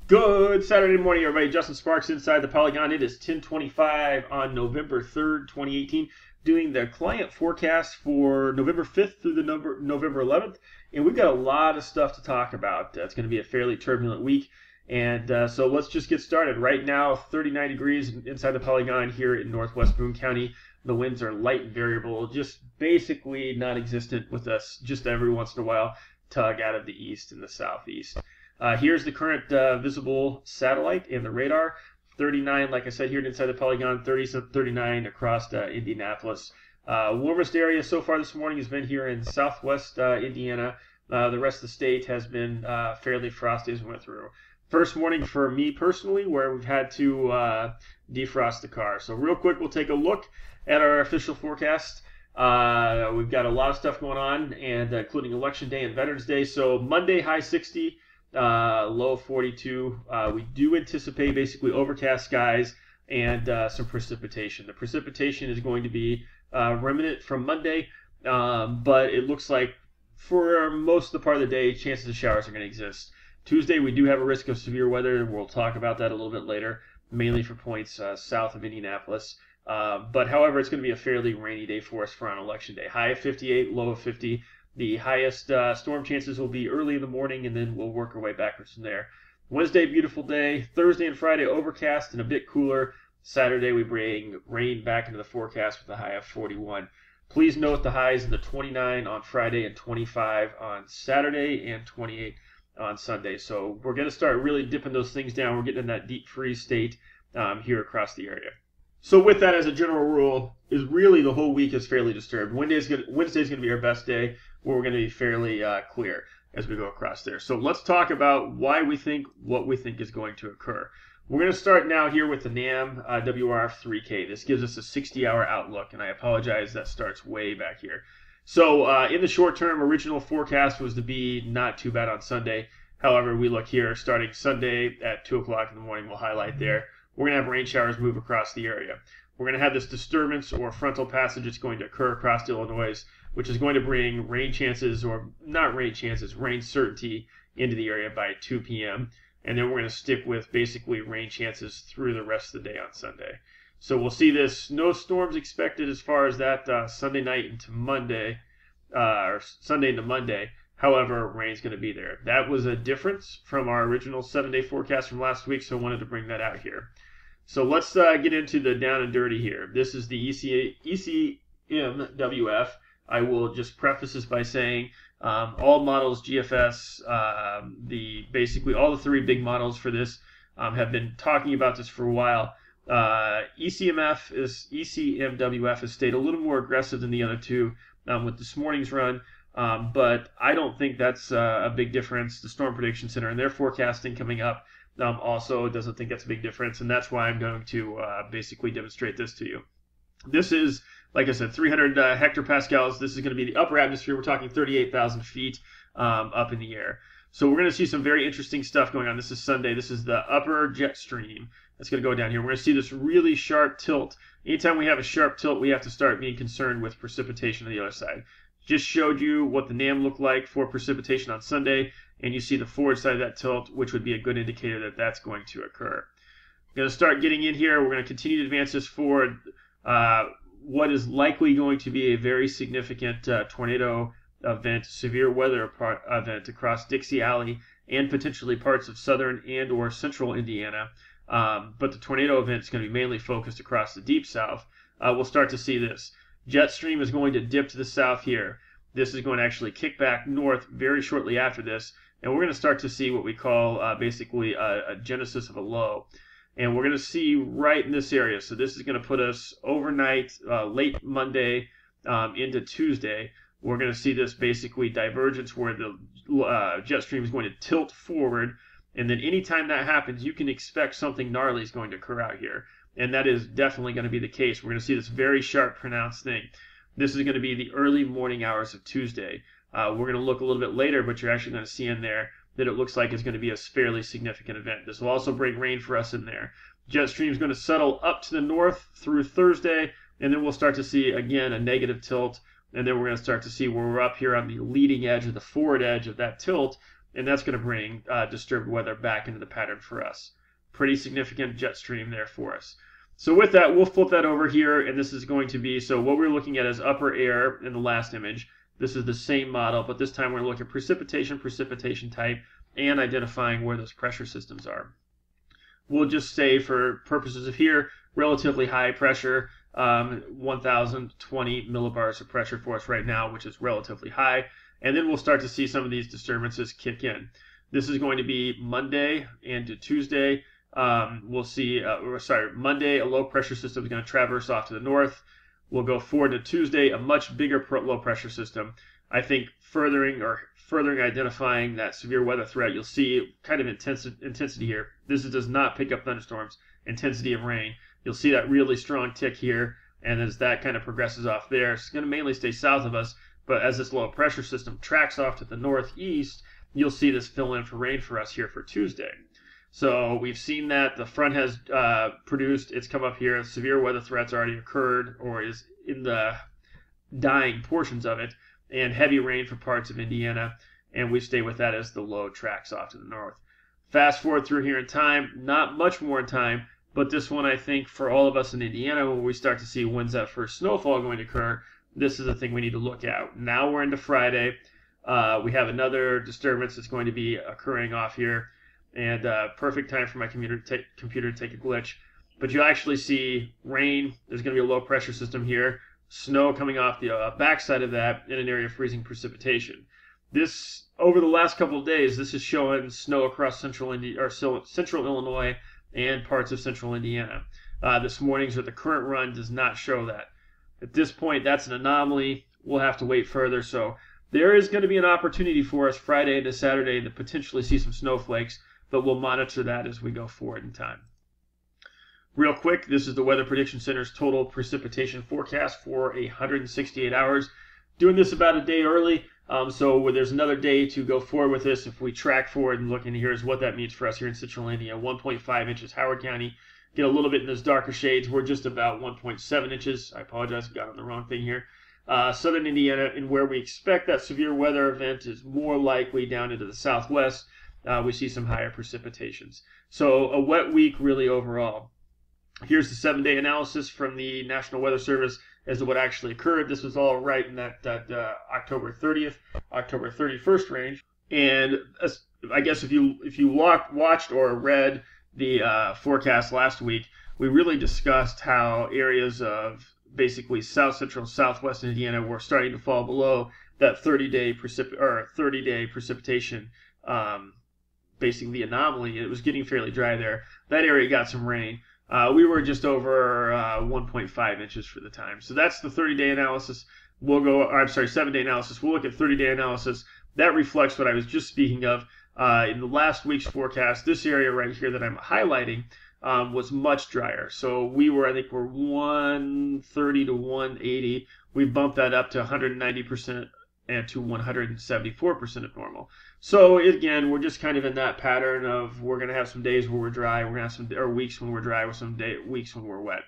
Good Saturday morning, everybody. Justin Sparks inside the Polygon. It is 10:25 on November 3rd, 2018, doing the client forecast for November 5th through the November 11th. And we've got a lot of stuff to talk about. It's going to be a fairly turbulent week. And so let's just get started. Right now, 39 degrees inside the Polygon here in northwest Boone County. The winds are light and variable, just basically non-existent, with us just every once in a while tug out of the east and the southeast. Here's the current visible satellite and the radar. 39, like I said, here inside the Polygon, 39 across Indianapolis. Warmest area so far this morning has been here in southwest Indiana. The rest of the state has been fairly frosty as we went through. First morning for me personally where we've had to defrost the car. So real quick, we'll take a look at our official forecast. We've got a lot of stuff going on, and including Election Day and Veterans Day. So Monday, high 60. Low 42. We do anticipate basically overcast skies and some precipitation. The precipitation is going to be remnant from Monday, but it looks like for most of the part of the day, chances of showers are going to exist. Tuesday, we do have a risk of severe weather. We'll talk about that a little bit later, mainly for points south of Indianapolis. But however, it's going to be a fairly rainy day for us for on Election Day. High of 58, low of 50. The highest storm chances will be early in the morning, and then we'll work our way backwards from there. Wednesday, beautiful day. Thursday and Friday, overcast and a bit cooler. Saturday, we bring rain back into the forecast with a high of 41. Please note the highs in the 29 on Friday and 25 on Saturday and 28 on Sunday. So we're going to start really dipping those things down. We're getting in that deep freeze state here across the area. So with that as a general rule, is really the whole week is fairly disturbed. Wednesday's going to be our best day, where we're going to be fairly clear as we go across there. So let's talk about why we think what we think is going to occur. We're going to start now here with the NAM WRF3K. This gives us a 60-hour outlook, and I apologize that starts way back here. So in the short term, original forecast was to be not too bad on Sunday. However, we look here starting Sunday at 2 o'clock in the morning. We'll highlight there. We're going to have rain showers move across the area. We're going to have this disturbance or frontal passage that's going to occur across Illinois, which is going to bring rain chances, or not rain chances, rain certainty into the area by 2 p.m. And then we're going to stick with basically rain chances through the rest of the day on Sunday. So we'll see this. No storms expected as far as that Sunday night into Monday, or Sunday into Monday. However, rain's going to be there. That was a difference from our original 7-day forecast from last week, so I wanted to bring that out here. So let's get into the down and dirty here. This is the ECMWF. I will just preface this by saying all models, GFS, basically all the three big models for this have been talking about this for a while. ECMWF has stayed a little more aggressive than the other two with this morning's run. But I don't think that's a big difference. The Storm Prediction Center and their forecasting coming up also doesn't think that's a big difference, and that's why I'm going to basically demonstrate this to you. This is, like I said, 300 hectopascals. This is going to be the upper atmosphere. We're talking 38,000 feet up in the air. So we're going to see some very interesting stuff going on. This is Sunday. This is the upper jet stream that's going to go down here. We're going to see this really sharp tilt. Anytime we have a sharp tilt, we have to start being concerned with precipitation on the other side. Just showed you what the NAM looked like for precipitation on Sunday, and you see the forward side of that tilt, which would be a good indicator that that's going to occur. I'm going to start getting in here. We're going to continue to advance this forward. What is likely going to be a very significant tornado event, severe weather event across Dixie Alley and potentially parts of southern and or central Indiana. But the tornado event is going to be mainly focused across the deep south. We'll start to see this. Jet stream is going to dip to the south here. This is going to actually kick back north very shortly after this, and we're going to start to see what we call basically a genesis of a low. And we're going to see right in this area. So this is going to put us overnight, late Monday into Tuesday. We're going to see this basically divergence where the jet stream is going to tilt forward, and then anytime that happens, you can expect something gnarly is going to occur out here. And that is definitely going to be the case. We're going to see this very sharp, pronounced thing. This is going to be the early morning hours of Tuesday. We're going to look a little bit later, but you're actually going to see in there that it looks like it's going to be a fairly significant event. This will also bring rain for us in there. Jet stream is going to settle up to the north through Thursday, and then we'll start to see, again, a negative tilt, and then we're going to start to see where we're up here on the leading edge or the forward edge of that tilt, and that's going to bring disturbed weather back into the pattern for us. Pretty significant jet stream there for us. So with that, we'll flip that over here, and this is going to be, so what we're looking at is upper air in the last image. This is the same model, but this time we're going to look at precipitation, precipitation type, and identifying where those pressure systems are. We'll just say, for purposes of here, relatively high pressure, 1,020 millibars of pressure for us right now, which is relatively high. And then we'll start to see some of these disturbances kick in. This is going to be Monday and to Tuesday. We'll see, Monday, a low pressure system is going to traverse off to the north. We'll go forward to Tuesday, a much bigger low pressure system. I think furthering identifying that severe weather threat, you'll see kind of intensity here. This does not pick up thunderstorms, intensity of rain. You'll see that really strong tick here, and as that kind of progresses off there, it's going to mainly stay south of us, but as this low pressure system tracks off to the northeast, you'll see this fill in for rain for us here for Tuesday. So we've seen that the front has produced, it's come up here, severe weather threats already occurred or is in the dying portions of it, and heavy rain for parts of Indiana, and we stay with that as the low tracks off to the north. Fast forward through here in time, not much more in time, but this one, I think, for all of us in Indiana, when we start to see when's that first snowfall going to occur, this is the thing we need to look at. Now we're into Friday. We have another disturbance that's going to be occurring off here, and perfect time for my computer to take a glitch. But you actually see rain. There's going to be a low pressure system here. Snow coming off the backside of that in an area of freezing precipitation. This, over the last couple of days, this is showing snow across central Illinois and parts of central Indiana. This morning's, or the current run, does not show that. At this point, that's an anomaly. We'll have to wait further. So there is going to be an opportunity for us Friday into Saturday to potentially see some snowflakes, but we'll monitor that as we go forward in time. Real quick, this is the Weather Prediction Center's total precipitation forecast for 168 hours. Doing this about a day early, so there's another day to go forward with this. If we track forward and look in here is what that means for us here in central Indiana. 1.5 inches Howard County. Get a little bit in those darker shades. We're just about 1.7 inches. I apologize, I got on the wrong thing here. Southern Indiana, and where we expect that severe weather event is more likely down into the southwest. We see some higher precipitations. So a wet week really overall. Here's the 7-day analysis from the National Weather Service as to what actually occurred. This was all right in that October 30th, October 31st range. And I guess if you watched or read the forecast last week, we really discussed how areas of basically south central, southwest Indiana were starting to fall below that 30-day precipitation. Basically the anomaly. It was getting fairly dry there. That area got some rain. We were just over 1.5 inches for the time. So that's the 30-day analysis. 7-day analysis. We'll look at 30-day analysis. That reflects what I was just speaking of. In the last week's forecast, this area right here that I'm highlighting was much drier. So I think we're 130 to 180. We bumped that up to 190% and to 174% of normal. So again, we're just kind of in that pattern of we're going to have some days where we're dry, we're going to have weeks when we're dry, with some weeks when we're wet.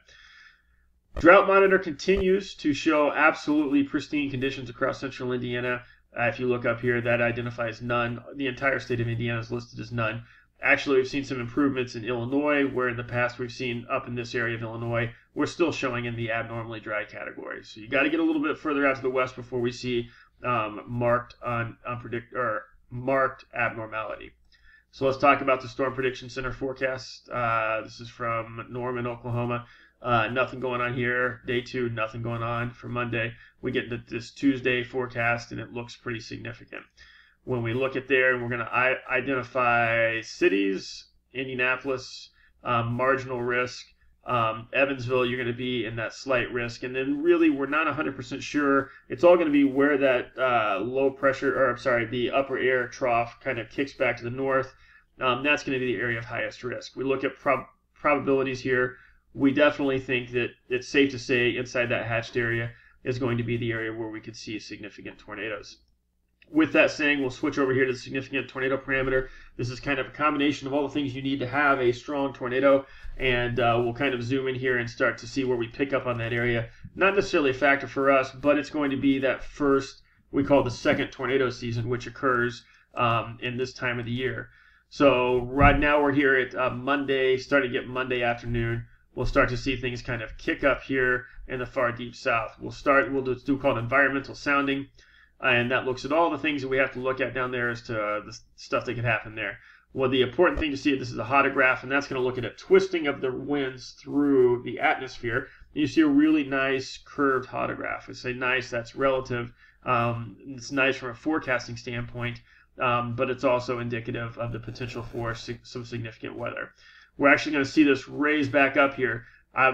Drought monitor continues to show absolutely pristine conditions across central Indiana. If you look up here, that identifies none. The entire state of Indiana is listed as none. Actually, we've seen some improvements in Illinois, where in the past we've seen up in this area of Illinois, we're still showing in the abnormally dry category. So you got to get a little bit further out to the west before we see marked abnormality. So let's talk about the Storm Prediction Center forecast. This is from Norman, Oklahoma. Nothing going on here. Day 2, nothing going on. For Monday, we get this Tuesday forecast, and it looks pretty significant. When we look at there, we're going to identify cities, Indianapolis, marginal risk. Evansville, you're going to be in that slight risk. And then really, we're not 100% sure. It's all going to be where that the upper air trough kind of kicks back to the north. That's going to be the area of highest risk. We look at probabilities here. We definitely think that it's safe to say inside that hatched area is going to be the area where we could see significant tornadoes. With that saying, we'll switch over here to the significant tornado parameter. This is kind of a combination of all the things you need to have a strong tornado, and we'll kind of zoom in here and start to see where we pick up on that area. Not necessarily a factor for us, but it's going to be that first, we call the second tornado season, which occurs in this time of the year. So right now we're here at Monday, starting to get Monday afternoon. We'll start to see things kind of kick up here in the far deep south. We'll do called environmental sounding, and that looks at all the things that we have to look at down there as to the stuff that could happen there. Well, the important thing to see, this is a hodograph, and that's going to look at a twisting of the winds through the atmosphere. You see a really nice curved hodograph. I say nice, that's relative. It's nice from a forecasting standpoint, but it's also indicative of the potential for some significant weather. We're actually going to see this raise back up here.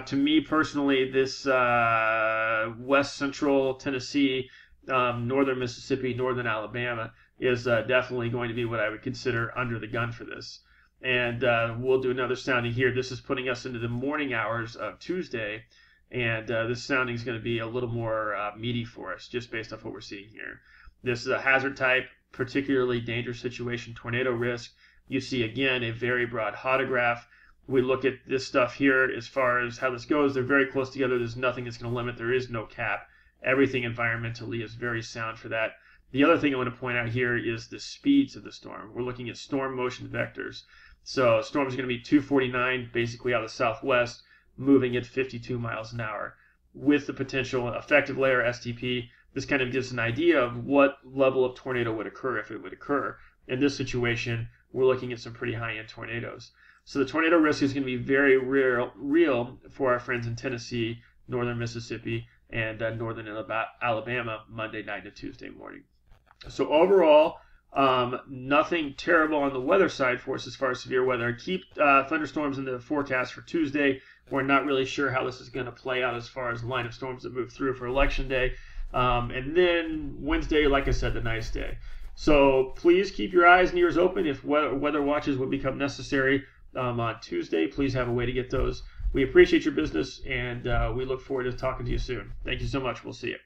To me personally, this west central Tennessee, northern Mississippi, northern Alabama is definitely going to be what I would consider under the gun for this. And we'll do another sounding here. This is putting us into the morning hours of Tuesday, and this sounding is going to be a little more meaty for us, just based off what we're seeing here. This is a hazard type, particularly dangerous situation, tornado risk. You see, again, a very broad hodograph. We look at this stuff here as far as how this goes. They're very close together. There's nothing that's going to limit. There is no cap. Everything environmentally is very sound for that. The other thing I want to point out here is the speeds of the storm. We're looking at storm motion vectors. So storm is going to be 249, basically out of the southwest, moving at 52 miles an hour. With the potential effective layer STP, this kind of gives an idea of what level of tornado would occur if it would occur. In this situation, we're looking at some pretty high-end tornadoes. So the tornado risk is going to be very real for our friends in Tennessee, northern Mississippi, and northern Alabama Monday night and Tuesday morning. So overall, nothing terrible on the weather side for us as far as severe weather. Keep thunderstorms in the forecast for Tuesday. We're not really sure how this is going to play out as far as the line of storms that move through for Election Day. And then Wednesday, like I said, the nice day. So please keep your eyes and ears open. If weather watches would become necessary on Tuesday, please have a way to get those. We appreciate your business, and we look forward to talking to you soon. Thank you so much. We'll see you.